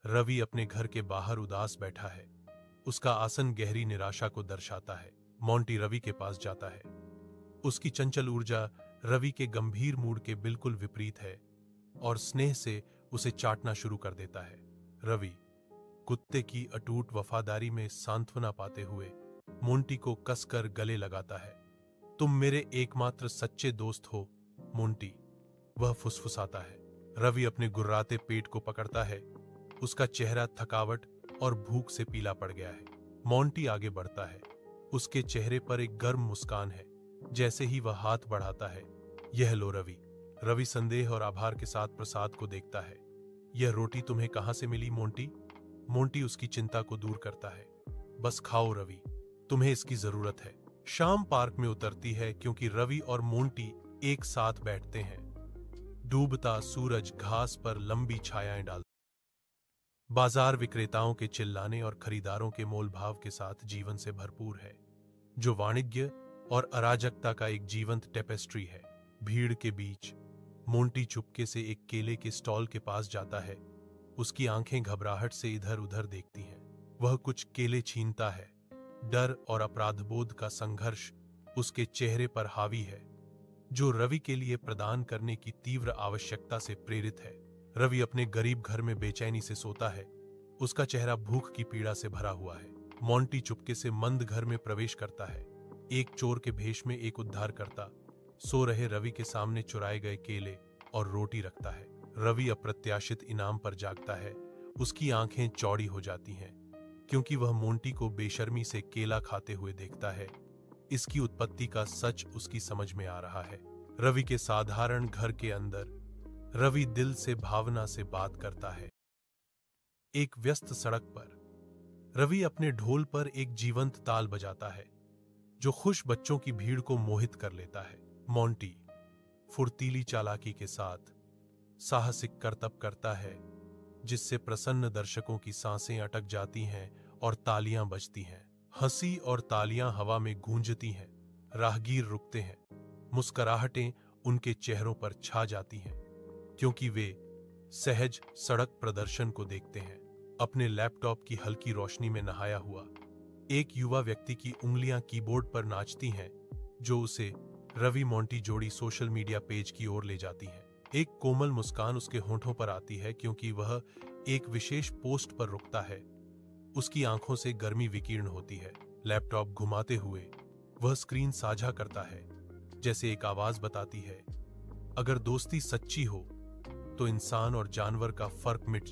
रवि अपने घर के बाहर उदास बैठा है। उसका आसन गहरी निराशा को दर्शाता है। मोंटी रवि के पास जाता है। उसकी चंचल ऊर्जा रवि के गंभीर मूड के बिल्कुल विपरीत है और स्नेह से उसे चाटना शुरू कर देता है। रवि कुत्ते की अटूट वफादारी में सांत्वना पाते हुए मोंटी को कसकर गले लगाता है। तुम मेरे एकमात्र सच्चे दोस्त हो, मोंटी, वह फुसफुसाता है। रवि अपने गुर्राते पेट को पकड़ता है। उसका चेहरा थकावट और भूख से पीला पड़ गया है। मोंटी आगे बढ़ता है। उसके चेहरे पर एक गर्म मुस्कान है। जैसे ही वह हाथ बढ़ाता है, यह लो रवि। रवि संदेह और आभार के साथ प्रसाद को देखता है। यह रोटी तुम्हें कहां से मिली, मोंटी? मोंटी उसकी चिंता को दूर करता है। बस खाओ रवि, तुम्हें इसकी जरूरत है। शाम पार्क में उतरती है क्योंकि रवि और मोंटी एक साथ बैठते हैं। डूबता सूरज घास पर लंबी छायाएं डालता। बाजार विक्रेताओं के चिल्लाने और खरीदारों के मोलभाव के साथ जीवन से भरपूर है, जो वाणिज्य और अराजकता का एक जीवंत टेपेस्ट्री है। भीड़ के बीच मोंटी चुपके से एक केले के स्टॉल के पास जाता है। उसकी आंखें घबराहट से इधर उधर देखती हैं। वह कुछ केले छीनता है। डर और अपराधबोध का संघर्ष उसके चेहरे पर हावी है, जो रवि के लिए प्रदान करने की तीव्र आवश्यकता से प्रेरित है। रवि अपने गरीब घर में बेचैनी से सोता है। उसका चेहरा भूख की पीड़ा से भरा हुआ है। मोंटी चुपके से मंद घर में प्रवेश करता है। एक चोर के भेष में एक उद्धारकर्ता सो रहे रवि के सामने चुराए गए केले और रोटी रखता है। रवि अप्रत्याशित इनाम पर जागता है। उसकी आंखें चौड़ी हो जाती हैं क्योंकि वह मोंटी को बेशर्मी से केला खाते हुए देखता है। इसकी उत्पत्ति का सच उसकी समझ में आ रहा है। रवि के साधारण घर के अंदर रवि दिल से भावना से बात करता है। एक व्यस्त सड़क पर रवि अपने ढोल पर एक जीवंत ताल बजाता है, जो खुश बच्चों की भीड़ को मोहित कर लेता है। मोंटी फुर्तीली चालाकी के साथ साहसिक करतब करता है, जिससे प्रसन्न दर्शकों की सांसें अटक जाती हैं और तालियां बजती हैं। हंसी और तालियां हवा में गूंजती हैं। राहगीर रुकते हैं। मुस्कुराहटें उनके चेहरों पर छा जाती हैं क्योंकि वे सहज सड़क प्रदर्शन को देखते हैं। अपने लैपटॉप की हल्की रोशनी में नहाया हुआ एक युवा व्यक्ति की उंगलियां कीबोर्ड पर नाचती हैं, जो उसे रवि मोंटी जोड़ी सोशल मीडिया पेज की ओर ले जाती है। एक कोमल मुस्कान उसके होंठों पर आती है क्योंकि वह एक विशेष पोस्ट पर रुकता है। उसकी आंखों से गर्मी विकीर्ण होती है। लैपटॉप घुमाते हुए वह स्क्रीन साझा करता है, जैसे एक आवाज बताती है, अगर दोस्ती सच्ची हो तो इंसान और जानवर का फर्क मिट